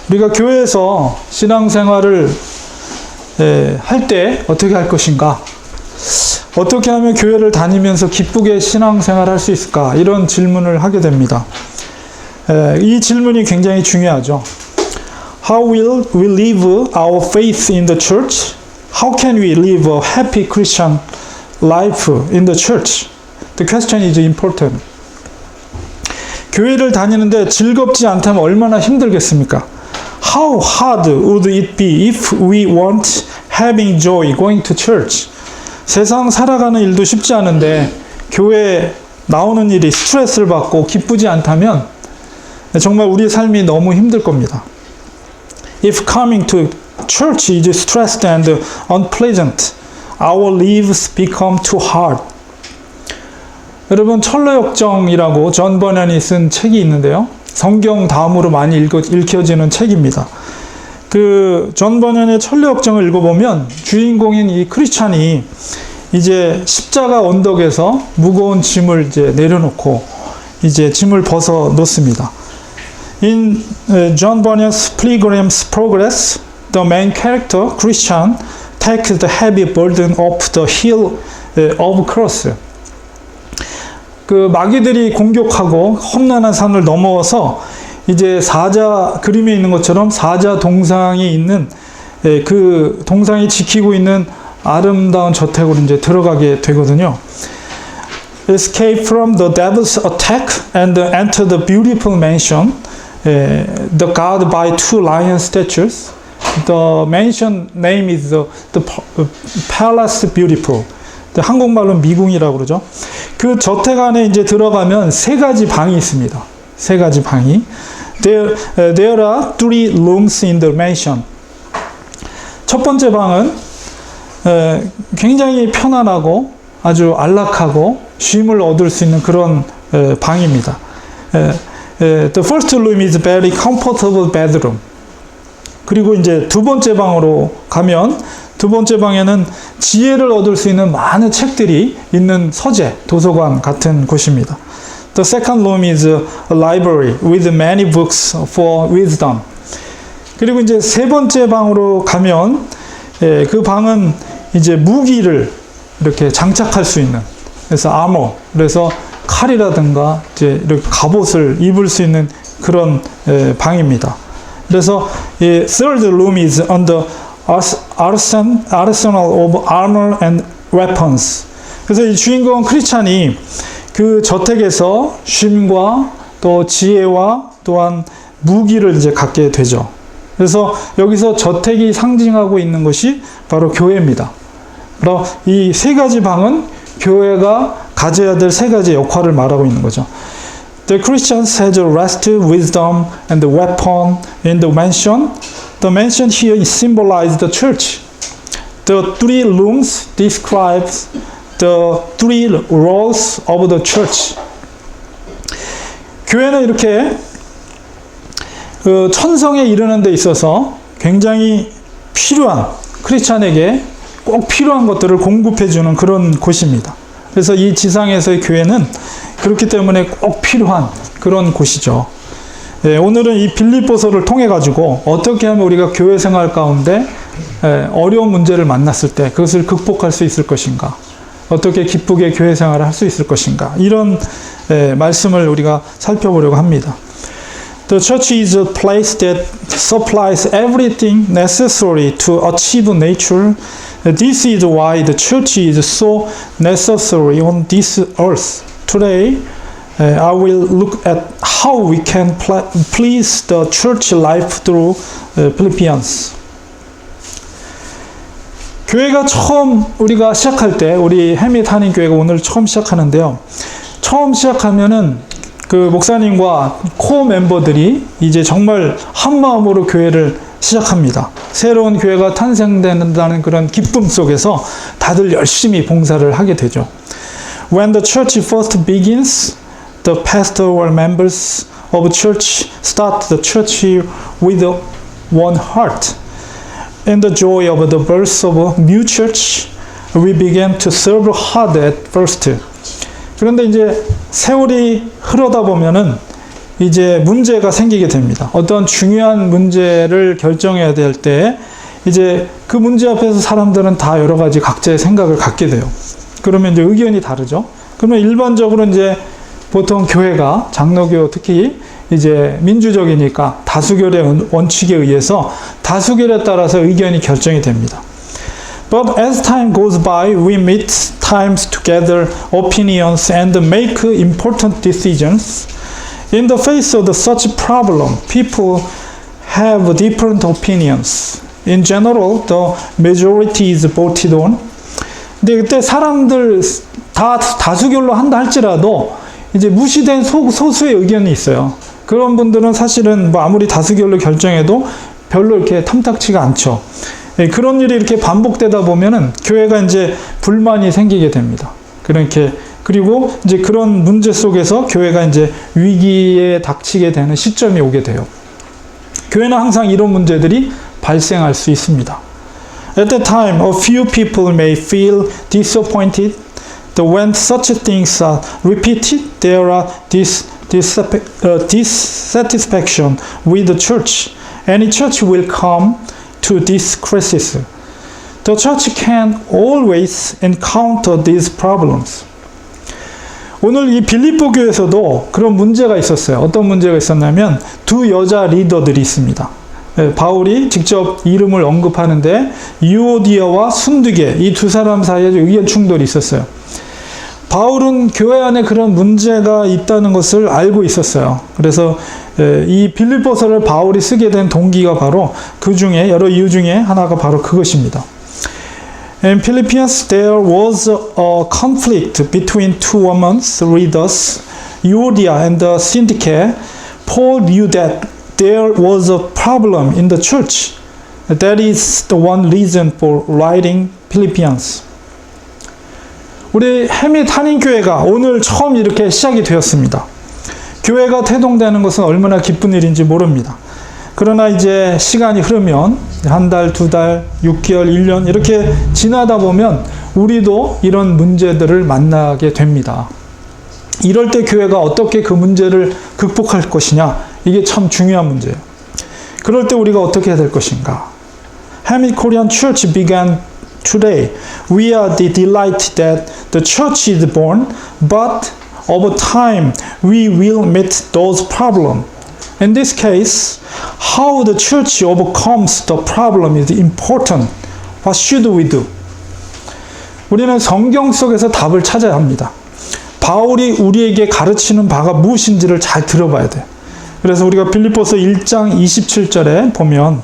우리가 교회에서 신앙생활을 할 때 어떻게 할 것인가? 어떻게 하면 교회를 다니면서 기쁘게 신앙생활을 할 수 있을까? 이런 질문을 하게 됩니다. 이 질문이 굉장히 중요하죠. How will we live our faith in the church? How can we live a happy Christian life in the church? The question is important. 교회를 다니는데 즐겁지 않다면 얼마나 힘들겠습니까? How hard would it be if we weren't having joy going to church? 세상 살아가는 일도 쉽지 않은데 교회에 나오는 일이 스트레스를 받고 기쁘지 않다면 정말 우리의 삶이 너무 힘들 겁니다. If coming to church is stressed and unpleasant, our lives become too hard. 여러분, 철로역정이라고 존 버년이 쓴 책이 있는데요. 성경 다음으로 많이 읽혀지는 책입니다. 그 존 버년의 철로역정을 읽어보면 주인공인 이 크리스찬이 이제 십자가 언덕에서 무거운 짐을 이제 내려놓고 이제 짐을 벗어 놓습니다. In John Bunyan's Pilgrim's Progress, the main character, Christian, takes the heavy burden up the hill of cross. 그 마귀들이 공격하고 험난한 산을 넘어서 이제 사자 그림에 있는 것처럼 사자 동상이 있는 그 동상이 지키고 있는 아름다운 저택으로 이제 들어가게 되거든요. Escape from the devil's attack and enter the beautiful mansion, the guarded by two lion statues. The mansion name is the Palace Beautiful. 한국말로 미궁이라고 그러죠. 그 저택 안에 이제 들어가면 세 가지 방이 있습니다. 세 가지 방이. There are three rooms in the mansion. 첫 번째 방은 굉장히 편안하고 아주 안락하고 쉼을 얻을 수 있는 그런 방입니다. The first room is very comfortable bedroom. 그리고 이제 두 번째 방으로 가면 두 번째 방에는 지혜를 얻을 수 있는 많은 책들이 있는 서재, 도서관 같은 곳입니다. The second room is a library with many books for wisdom. 그리고 이제 세 번째 방으로 가면 그 방은 이제 무기를 이렇게 장착할 수 있는, 그래서 armor, 그래서 칼이라든가 이제 이렇게 갑옷을 입을 수 있는 그런 방입니다. 그래서 third room is on the arsenal of armor and weapons. 그래서 이 주인공 크리스찬이 그 저택에서 쉼과 또 지혜와 또한 무기를 이제 갖게 되죠. 그래서 여기서 저택이 상징하고 있는 것이 바로 교회입니다. 그럼 이 세 가지 방은 교회가 가져야 될 세 가지 역할을 말하고 있는 거죠. The Christians has rest, wisdom, and the weapon in the mansion. The mansion here symbolizes the church. The three rooms describes the three roles of the church. 교회는 이렇게 그 천성에 이르는 데 있어서 굉장히 필요한, 크리스찬에게 꼭 필요한 것들을 공급해 주는 그런 곳입니다. 그래서 이 지상에서의 교회는 그렇기 때문에 꼭 필요한 그런 곳이죠. 오늘은 이 빌립보서를 통해 가지고 어떻게 하면 우리가 교회 생활 가운데 어려운 문제를 만났을 때 그것을 극복할 수 있을 것인가, 어떻게 기쁘게 교회 생활을 할 수 있을 것인가, 이런 말씀을 우리가 살펴보려고 합니다. The church is a place that supplies everything necessary to achieve nature. This is why the church is so necessary on this earth. Today, I will look at how we can please the church life through Philippians. 교회가 처음 우리가 시작할 때, 우리 해밋 한인 교회가 오늘 처음 시작하는데요. 처음 시작하면은 그 목사님과 코어 멤버들이 이제 정말 한 마음으로 교회를 시작합니다. 새로운 교회가 탄생된다는 그런 기쁨 속에서 다들 열심히 봉사를 하게 되죠. When the church first begins, the pastoral members of church start the church with one heart. In the joy of the birth of a new church, we began to serve hard at first. 그런데 이제 세월이 흐르다 보면은 이제 문제가 생기게 됩니다. 어떤 중요한 문제를 결정해야 될 때 이제 그 문제 앞에서 사람들은 다 여러 가지 각자의 생각을 갖게 돼요. 그러면 이제 의견이 다르죠. 그러면 일반적으로 이제 보통 교회가 장로교 특히 이제 민주적이니까 다수결의 원칙에 의해서 다수결에 따라서 의견이 결정이 됩니다. But as time goes by, we meet times to gather opinions and make important decisions. In the face of such problem, people have different opinions. In general, the majority is voted on. 근데 그때 사람들 다 다수결로 한다 할지라도 이제 무시된 소수의 의견이 있어요. 그런 분들은 사실은 뭐 아무리 다수결로 결정해도 별로 이렇게 탐탁치가 않죠. 그런 일이 이렇게 반복되다 보면은 교회가 이제 불만이 생기게 됩니다. 그리고 이제 그런 문제 속에서 교회가 이제 위기에 닥치게 되는 시점이 오게 돼요. 교회는 항상 이런 문제들이 발생할 수 있습니다. At that time, a few people may feel disappointed that when such things are repeated, there are dissatisfaction with the church. Any church will come to this crisis. The church can always encounter these problems. 오늘 이 빌립보 교회에서도 그런 문제가 있었어요. 어떤 문제가 있었냐면 두 여자 리더들이 있습니다. 바울이 직접 이름을 언급하는데 유오디아와 순두계 이 두 사람 사이에 의견 충돌이 있었어요. 바울은 교회 안에 그런 문제가 있다는 것을 알고 있었어요. 그래서 이 빌립보서를 바울이 쓰게 된 동기가 바로 그 중에 여러 이유 중에 하나가 바로 그것입니다. In Philippians, there was a conflict between two women's leaders, Euodia and Syntyche. Paul knew that there was a problem in the church. That is the one reason for writing Philippians. 우리 해밋 한인교회가 오늘 처음 이렇게 시작이 되었습니다. 교회가 태동되는 것은 얼마나 기쁜 일인지 모릅니다. 그러나 이제 시간이 흐르면 한 달, 두 달, 6개월, 1년 이렇게 지나다 보면 우리도 이런 문제들을 만나게 됩니다. 이럴 때 교회가 어떻게 그 문제를 극복할 것이냐 이게 참 중요한 문제예요. 그럴 때 우리가 어떻게 해야 될 것인가. Hamid Korean Church began today. We are delighted that the church is born, but over time we will meet those problems. In this case, how the church overcomes the problem is important. What should we do? 우리는 성경 속에서 답을 찾아야 합니다. 바울이 우리에게 가르치는 바가 무엇인지를 잘 들어봐야 돼. 그래서 우리가 빌립보서 1장 27절에 보면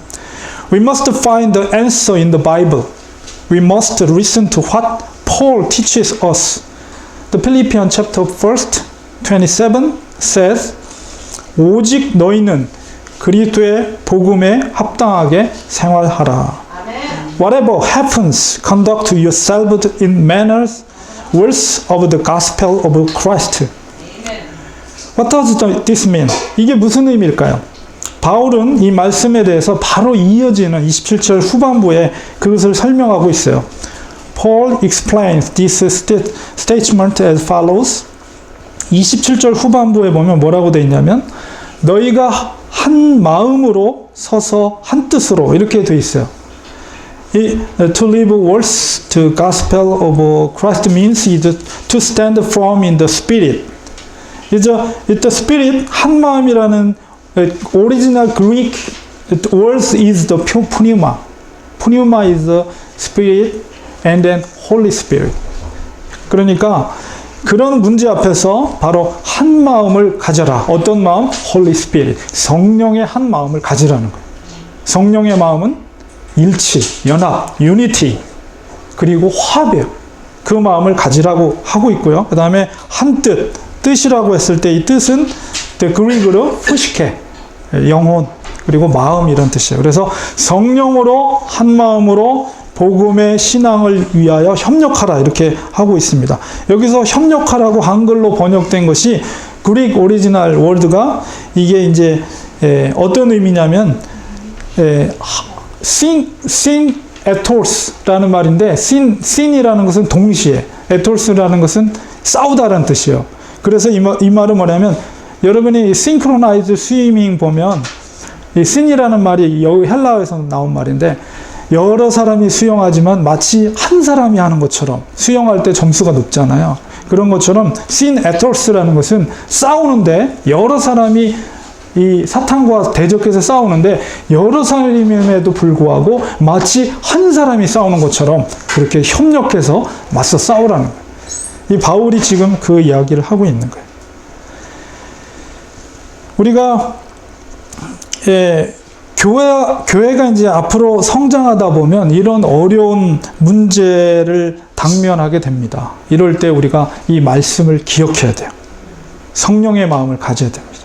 We must find the answer in the Bible. We must listen to what Paul teaches us. The Philippians chapter 1, 27 says 오직 너희는 그리스도의 복음에 합당하게 생활하라. Whatever happens, conduct yourself in manners worthy of the gospel of Christ. What does this mean? 이게 무슨 의미일까요? 바울은 이 말씀에 대해서 바로 이어지는 27절 후반부에 그것을 설명하고 있어요. Paul explains this statement as follows. 27절 후반부에 보면 뭐라고 되어 있냐면 너희가 한 마음으로 서서 한 뜻으로 이렇게 되어 있어요. To live worth the gospel of Christ means to stand firm in the spirit. the spirit 한 마음이라는 original Greek word is the pneuma. Pneuma is the spirit and then Holy Spirit. 그러니까 그런 문제 앞에서 바로 한 마음을 가져라. 어떤 마음? Holy Spirit. 성령의 한 마음을 가지라는 거예요. 성령의 마음은 일치, 연합, unity, 그리고 화합이에요. 그 마음을 가지라고 하고 있고요. 그 다음에 한 뜻, 뜻이라고 했을 때 이 뜻은 그리그로 푸시케, 영혼, 그리고 마음 이런 뜻이에요. 그래서 성령으로 한 마음으로 복음의 신앙을 위하여 협력하라 이렇게 하고 있습니다. 여기서 협력하라고 한글로 번역된 것이 그릭 오리지널 월드가 이게 이제 어떤 의미냐면 sin ethos라는 말인데 sin이라는 것은 동시에 ethos라는 것은 싸우다라는 뜻이에요. 그래서 이 말은 뭐냐면 여러분이 싱크로나이즈 스위밍 보면 이 신이라는 말이 여기 헬라어에서 나온 말인데 여러 사람이 수영하지만 마치 한 사람이 하는 것처럼 수영할 때 점수가 높잖아요. 그런 것처럼 신 에토스라는 것은 싸우는데 여러 사람이 이 사탄과 대적해서 싸우는데 여러 사람임에도 불구하고 마치 한 사람이 싸우는 것처럼 그렇게 협력해서 맞서 싸우라는 거예요. 이 바울이 지금 그 이야기를 하고 있는 거예요. 우리가 교회가 이제 앞으로 성장하다 보면 이런 어려운 문제를 당면하게 됩니다. 이럴 때 우리가 이 말씀을 기억해야 돼요. 성령의 마음을 가져야 됩니다.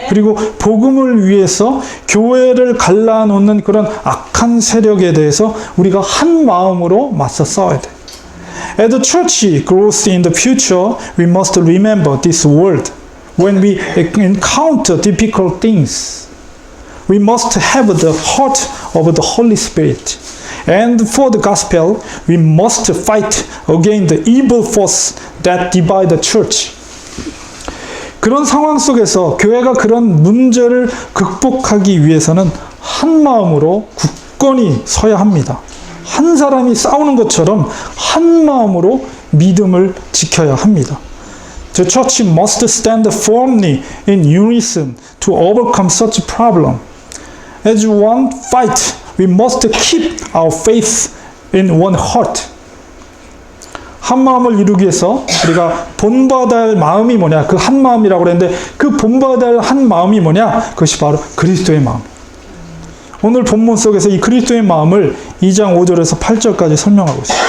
그리고 복음을 위해서 교회를 갈라놓는 그런 악한 세력에 대해서 우리가 한 마음으로 맞서 싸워야 돼요. As the church grows in the future, we must remember this word. When we encounter difficult things, we must have the heart of the Holy Spirit. And for the gospel, we must fight against the evil force that divide the church. 그런 상황 속에서 교회가 그런 문제를 극복하기 위해서는 한 마음으로 굳건히 서야 합니다. 한 사람이 싸우는 것처럼 한 마음으로 믿음을 지켜야 합니다. The church must stand firmly in unison to overcome such a problem. As one fight, we must keep our faith in one heart. 한 마음을 이루기 위해서 우리가 본받아야 할 마음이 뭐냐? 그 한 마음이라고 그랬는데 그 본받아야 할 한 마음이 뭐냐? 그것이 바로 그리스도의 마음. 오늘 본문 속에서 이 그리스도의 마음을 2장 5절에서 8절까지 설명하고 있습니다.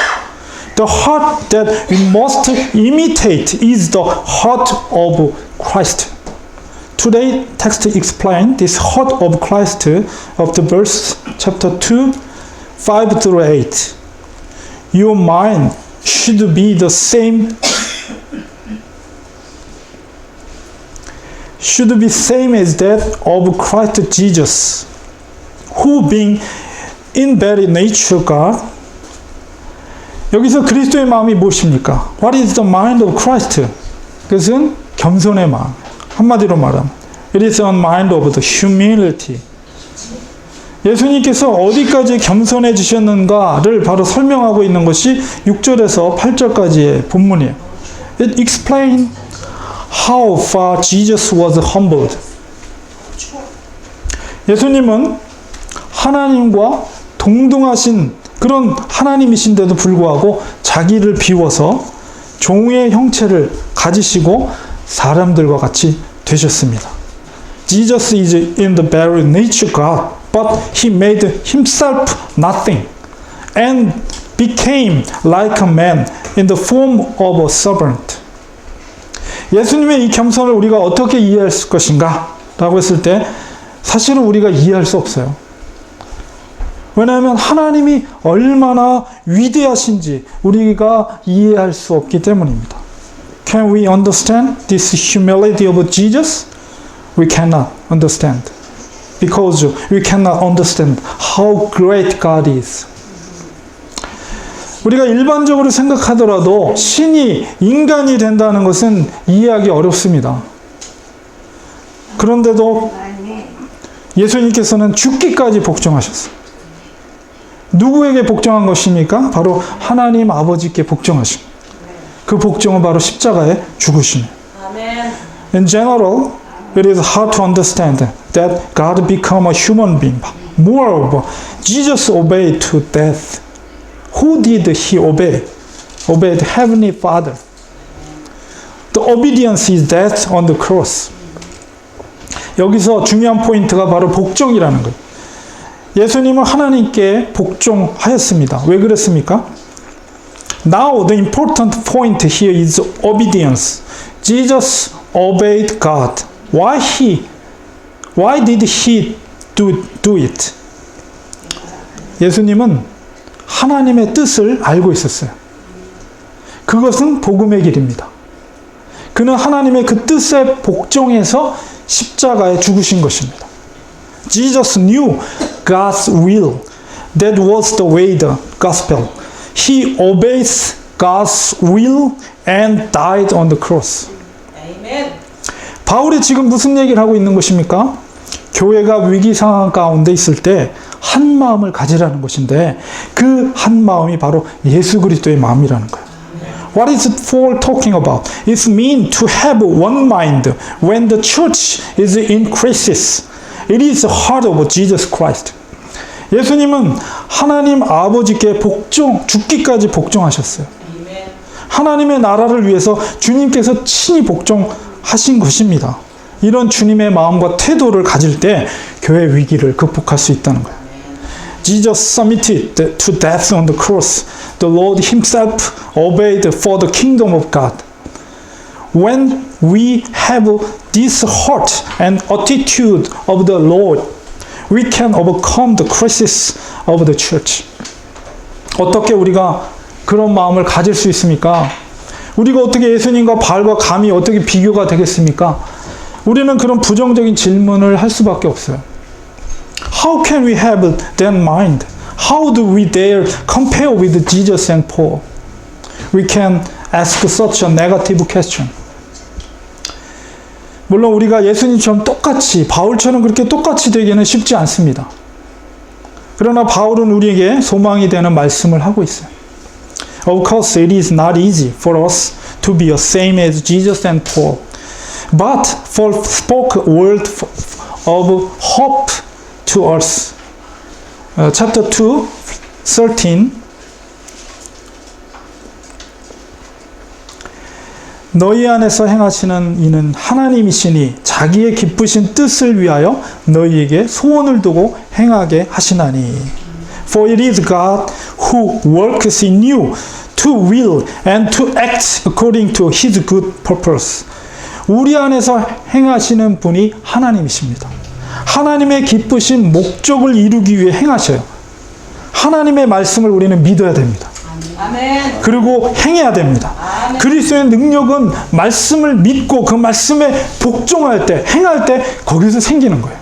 The heart that we must imitate is the heart of Christ. Today text explain this heart of Christ of the verse chapter 2, 5 through 8. Your mind should be the same as that of Christ Jesus, who being in very nature God. 여기서 그리스도의 마음이 무엇입니까? What is the mind of Christ? 그것은 겸손의 마음. 한마디로 말하면 It is a mind of the humility. 예수님께서 어디까지 겸손해지셨는가를 바로 설명하고 있는 것이 6절에서 8절까지의 본문이에요. It explains how far Jesus was humbled. 예수님은 하나님과 동등하신 그런 하나님이신데도 불구하고 자기를 비워서 종의 형체를 가지시고 사람들과 같이 되셨습니다. Jesus is in the very nature God, but he made himself nothing and became like a man in the form of a servant. 예수님의 이 겸손을 우리가 어떻게 이해할 것인가? 라고 했을 때 사실은 우리가 이해할 수 없어요. 왜냐하면 하나님이 얼마나 위대하신지 우리가 이해할 수 없기 때문입니다. Can we understand this humility of Jesus? We cannot understand. Because we cannot understand how great God is. 우리가 일반적으로 생각하더라도 신이 인간이 된다는 것은 이해하기 어렵습니다. 그런데도 예수님께서는 죽기까지 복종하셨어요. 누구에게 복종한 것입니까? 바로 하나님 아버지께 복종하신. 그 복종은 바로 십자가에 죽으시네. In general, it is hard to understand that God became a human being. Moreover, Jesus obeyed to death. Who did he obey? Obeyed Heavenly Father. The obedience is death on the cross. 여기서 중요한 포인트가 바로 복종이라는 거예요. 예수님은 하나님께 복종하였습니다. 왜 그랬습니까? Now the important point here is obedience. Jesus obeyed God. Why did he do it? 예수님은 하나님의 뜻을 알고 있었어요. 그것은 복음의 길입니다. 그는 하나님의 그 뜻에 복종해서 십자가에 죽으신 것입니다. Jesus knew God's will. That was the way the gospel. He obeys God's will and died on the cross. Amen. 바울이 지금 무슨 얘기를 하고 있는 것입니까? 교회가 위기 상황 가운데 있을 때 한 마음을 가지라는 것인데 그 한 마음이 바로 예수 그리스도의 마음이라는 거예요. What is Paul talking about? It means to have one mind when the church is in crisis. It is the heart of Jesus Christ. 예수님은 하나님 아버지께 죽기까지 복종하셨어요. 하나님의 나라를 위해서 주님께서 친히 복종하신 것입니다. 이런 주님의 마음과 태도를 가질 때 교회 위기를 극복할 수 있다는 거예요. Jesus submitted to death on the cross. The Lord himself obeyed for the kingdom of God. When we have this heart and attitude of the Lord, we can overcome the crisis of the church. 어떻게 우리가 그런 마음을 가질 수 있습니까? 우리가 어떻게 예수님과 바울과 감히 어떻게 비교가 되겠습니까? 우리는 그런 부정적인 질문을 할 수밖에 없어요. How can we have that mind? How do we dare compare with Jesus and Paul? We can ask such a negative question. 물론 우리가 예수님처럼 똑같이, 바울처럼 그렇게 똑같이 되기는 쉽지 않습니다. 그러나 바울은 우리에게 소망이 되는 말씀을 하고 있어요. Of course, it is not easy for us to be the same as Jesus and Paul. But Paul spoke a word of hope to us. Chapter 2, 13. 너희 안에서 행하시는 이는 하나님이시니 자기의 기쁘신 뜻을 위하여 너희에게 소원을 두고 행하게 하시나니. For it is God who works in you to will and to act according to His good purpose. 우리 안에서 행하시는 분이 하나님이십니다. 하나님의 기쁘신 목적을 이루기 위해 행하셔요. 하나님의 말씀을 우리는 믿어야 됩니다. 아멘. 그리고 행해야 됩니다. 아멘. 그리스도의 능력은 말씀을 믿고 그 말씀에 복종할 때, 행할 때 거기서 생기는 거예요.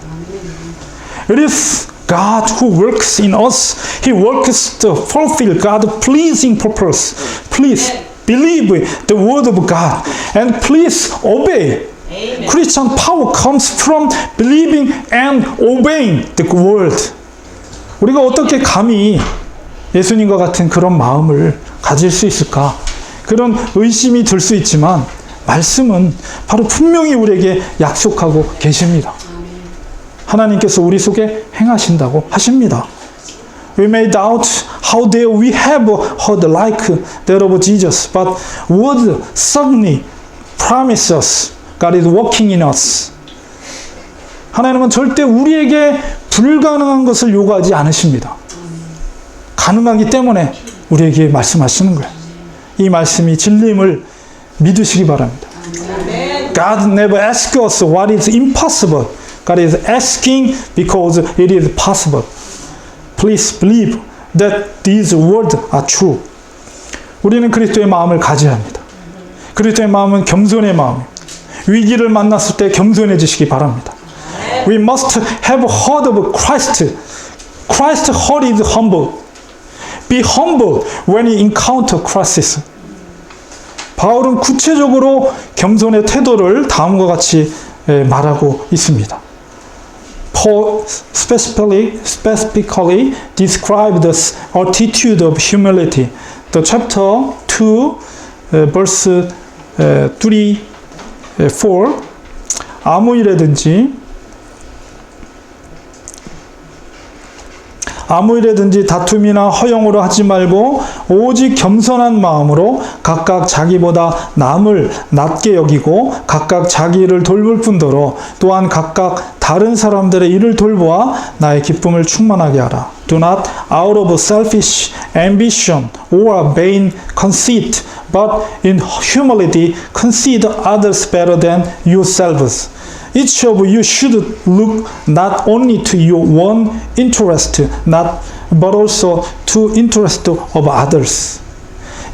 It is God who works in us. He works to fulfill God's pleasing purpose. Please believe the word of God and please obey. Amen. Christian power comes from believing and obeying the word. 우리가 어떻게 감히 예수님과 같은 그런 마음을 가질 수 있을까? 그런 의심이 들 수 있지만 말씀은 바로 분명히 우리에게 약속하고 계십니다. 하나님께서 우리 속에 행하신다고 하십니다. We may doubt how dare we have heard like that of Jesus, but word certainly promises God is working in us. 하나님은 절대 우리에게 불가능한 것을 요구하지 않으십니다. 가능하기 때문에 우리에게 말씀하시는 거예요. 이 말씀이 진리임을 믿으시기 바랍니다. God never asks us what is impossible. God is asking because it is possible. Please believe that these words are true. 우리는 그리스도의 마음을 가져야 합니다. 그리스도의 마음은 겸손의 마음이에요. 위기를 만났을 때 겸손해지시기 바랍니다. We must have heard of Christ. Christ's heart is humble. Be humble when you encounter crisis. 바울은 구체적으로 겸손의 태도를 다음과 같이 말하고 있습니다. Paul specifically described the attitude of humility. The chapter 2, verse 3, 4. 아무 일에든지 다툼이나 허영으로 하지 말고 오직 겸손한 마음으로 각각 자기보다 남을 낮게 여기고 각각 자기 일을 돌볼 뿐더러 또한 각각 다른 사람들의 일을 돌보아 나의 기쁨을 충만하게 하라. Do not out of selfish ambition or vain conceit, but in humility consider others better than yourselves. Each of you should look not only to your own interest, but also to interest of others.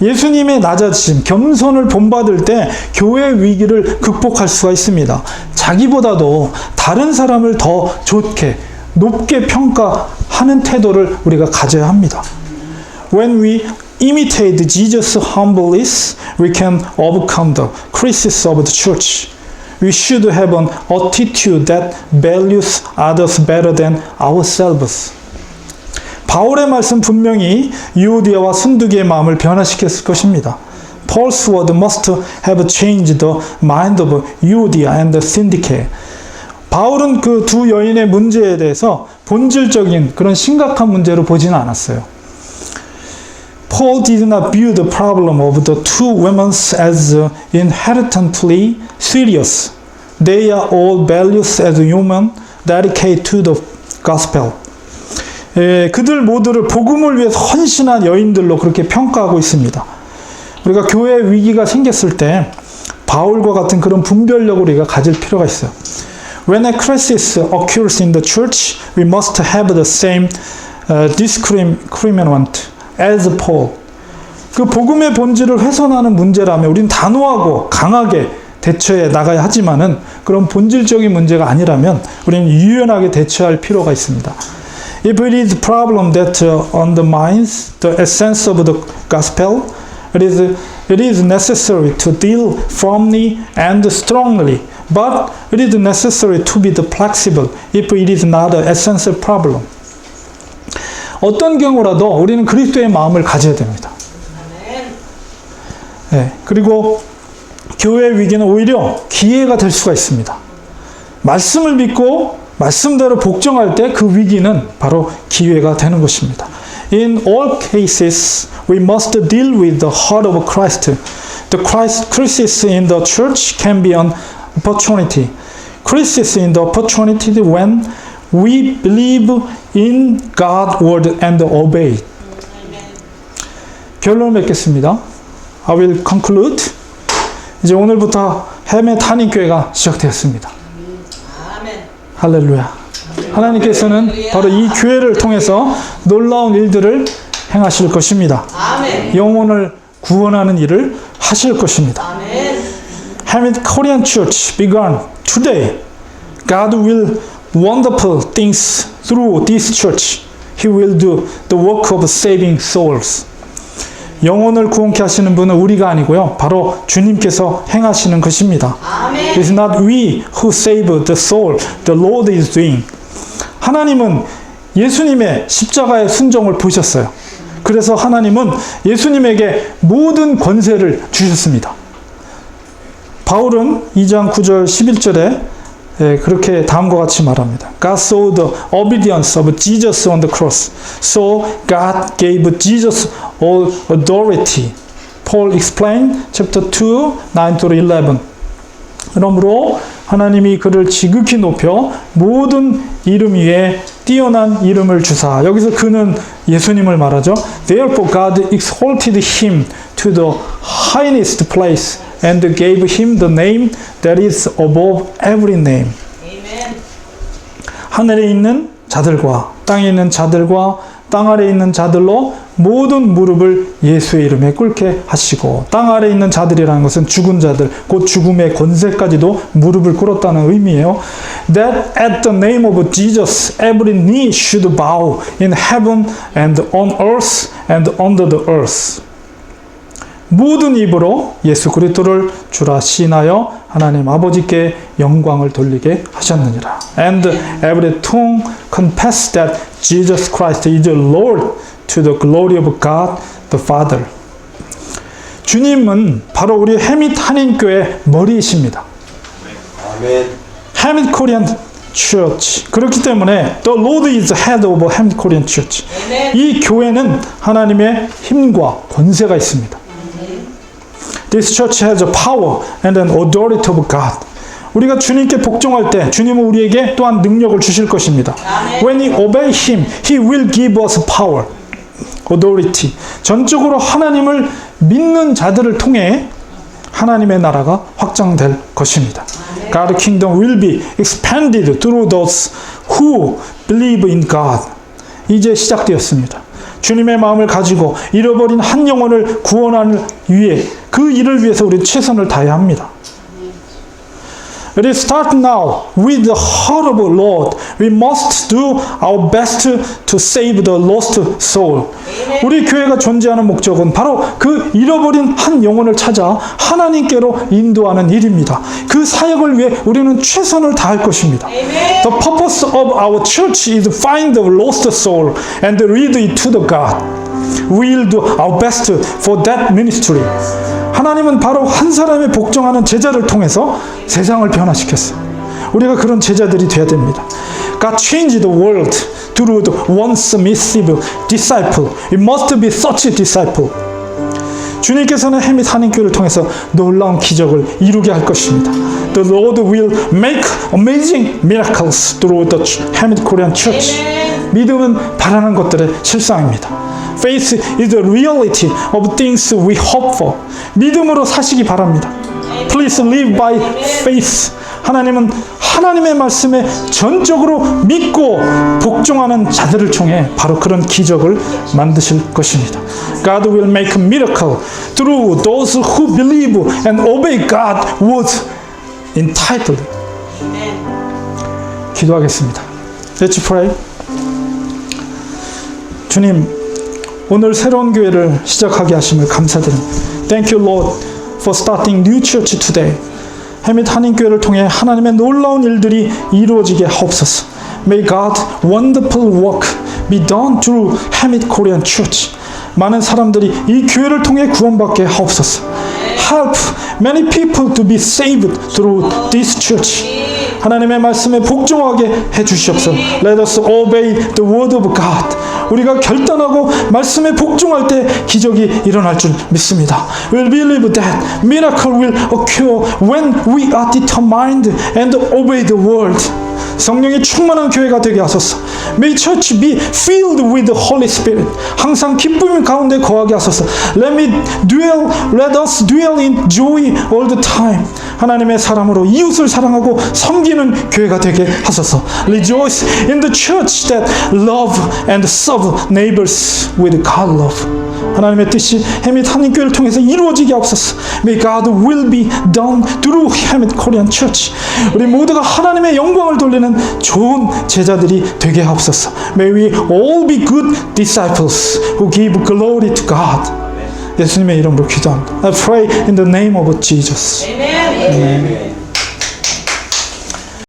예수님의 낮아짐, 겸손을 본받을 때 교회의 위기를 극복할 수가 있습니다. 자기보다도 다른 사람을 더 좋게, 높게 평가하는 태도를 우리가 가져야 합니다. When we imitate Jesus' humbleness, we can overcome the crisis of the church. we should have an attitude that values others better than ourselves. 바울의 말씀 분명히 유오디아와 순두기의 마음을 변화시켰을 것입니다. Paul's word must have changed the mind of Euodia and Syntyche. 바울은 그 두 여인의 문제에 대해서 본질적인 그런 심각한 문제로 보지는 않았어요. Paul did not view the problem of the two women as inherently serious. They are all values as human, dedicated to the gospel. 그들 모두를 복음을 위해서 헌신한 여인들로 그렇게 평가하고 있습니다. 우리가 교회 위기가 생겼을 때 바울과 같은 그런 분별력을 우리가 가질 필요가 있어요. When a crisis occurs in the church, we must have the same discriminant as Paul. 그 복음의 본질을 훼손하는 문제라면 우리는 단호하고 강하게 대처해 나가야 하지만은 그런 본질적인 문제가 아니라면 우리는 유연하게 대처할 필요가 있습니다. If it is a problem that undermines the essence of the gospel, it is necessary to deal firmly and strongly. But it is necessary to be flexible if it is not an essential problem. 어떤 경우라도 우리는 그리스도의 마음을 가져야 됩니다. 네, 그리고 교회 위기는 오히려 기회가 될 수가 있습니다. 말씀을 믿고 말씀대로 복종할 때 그 위기는 바로 기회가 되는 것입니다. In all cases, we must deal with the heart of Christ. The crisis in the church can be an opportunity. Crisis in the opportunity when we believe in God's word and obey. 결론을 맺겠습니다. I will conclude. 이제 오늘부터 해멧 한인교회가 시작되었습니다. 할렐루야. 하나님께서는 바로 이 교회를 통해서 놀라운 일들을 행하실 것입니다. 영혼을 구원하는 일을 하실 것입니다. Hamid Korean Church began today. God will wonderful things through this church. He will do the work of saving souls. 영혼을 구원케 하시는 분은 우리가 아니고요. 바로 주님께서 행하시는 것입니다. It is not we who save the soul. The Lord is doing. 하나님은 예수님의 십자가의 순종을 보셨어요. 그래서 하나님은 예수님에게 모든 권세를 주셨습니다. 바울은 2장 9절 11절에 그렇게 다음과 같이 말합니다. God saw the obedience of Jesus on the cross. So God gave Jesus all authority. Paul explained chapter 2, 9-11. 그러므로 하나님이 그를 지극히 높여 모든 이름 위에 뛰어난 이름을 주사. 여기서 그는 예수님을 말하죠. Therefore God exalted him to the highest place and gave him the name that is above every name. Amen. 하늘에 있는 자들과 땅에 있는 자들과 땅 아래에 있는 자들로 모든 무릎을 예수의 이름에 꿇게 하시고, 땅 아래에 있는 자들이라는 것은 죽은 자들, 곧 죽음의 권세까지도 무릎을 꿇었다는 의미예요. That at the name of Jesus every knee should bow in heaven and on earth and under the earth. 모든 입으로 예수 그리스도를 주라 시인하여 하나님 아버지께 영광을 돌리게 하셨느니라. And every tongue confess that Jesus Christ is the Lord to the glory of God the Father. 주님은 바로 우리 해밋 한인교회 머리이십니다. 아멘. 해밋 코리안 Church. 그렇기 때문에 The Lord is the head of 해밋 코리안 Church. 아멘. 이 교회는 하나님의 힘과 권세가 있습니다. This church has a power and an authority of God. 우리가 주님께 복종할 때 주님은 우리에게 또한 능력을 주실 것입니다. Amen. When we obey Him, He will give us power, authority. 전적으로 하나님을 믿는 자들을 통해 하나님의 나라가 확장될 것입니다. Amen. God's kingdom will be expanded through those who believe in God. 이제 시작되었습니다. 주님의 마음을 가지고 잃어버린 한 영혼을 구원하는 위해 그 일을 위해서 우리 최선을 다해야 합니다. It is start now with the heart of the Lord. We must do our best to save the lost soul. 우리 교회가 존재하는 목적은 바로 그 잃어버린 한 영혼을 찾아 하나님께로 인도하는 일입니다. 그 사역을 위해 우리는 최선을 다할 것입니다. The purpose of our church is to find the lost soul and lead it to the God. We will do our best for that ministry. 하나님은 바로 한 사람의 복종하는 제자를 통해서 세상을 변화시켰어요. 우리가 그런 제자들이 되어야 됩니다. God changed the world through the one submissive disciple. We must be such a disciple. 주님께서는 해밋 한인교회를 통해서 놀라운 기적을 이루게 할 것입니다. The Lord will make amazing miracles through the 해밋 Korean Church. 믿음은 바라는 것들의 실상입니다. Faith is the reality of things we hope for. 믿음으로 사시기 바랍니다. Please live by faith. 하나님은 하나님의 말씀에 전적으로 믿고 복종하는 자들을 통해 바로 그런 기적을 만드실 것입니다. God will make a miracle through those who believe and obey God's word entitled. 기도하겠습니다. Let's pray. 주님, 오늘 새로운 교회를 시작하게 하심을 감사드립니다. Thank you, Lord, for starting new church today. 해밋 한인교회를 통해 하나님의 놀라운 일들이 이루어지게 하옵소서. May God's wonderful work be done through 해밋 Korean Church. 많은 사람들이 이 교회를 통해 구원받게 하옵소서. Help many people to be saved through this church. 하나님의 말씀에 복종하게 해주시옵소서. Let us obey the word of God. 우리가 결단하고 말씀에 복종할 때 기적이 일어날 줄 믿습니다. We believe that miracle will occur when we are determined and obey the word. 성령이 충만한 교회가 되게 하소서. May church be filled with the Holy Spirit. 항상 기쁨 가운데 거하게 하소서. Let us dwell in joy all the time. 하나님의 사람으로 이웃을 사랑하고 섬기는 교회가 되게 하소서. Rejoice in the church that love and serve neighbors with God love. 하나님의 뜻이 해밋 한인교회를 통해서 이루어지게 하옵소서. May God will be done through 해밋 Korean Church. 우리 모두가 하나님의 영광을 돌리는 좋은 제자들이 되게 하옵소서. May we all be good disciples who give glory to God. 예수님의 이름으로 기도합니다. I pray in the name of Jesus. Amen. Amen.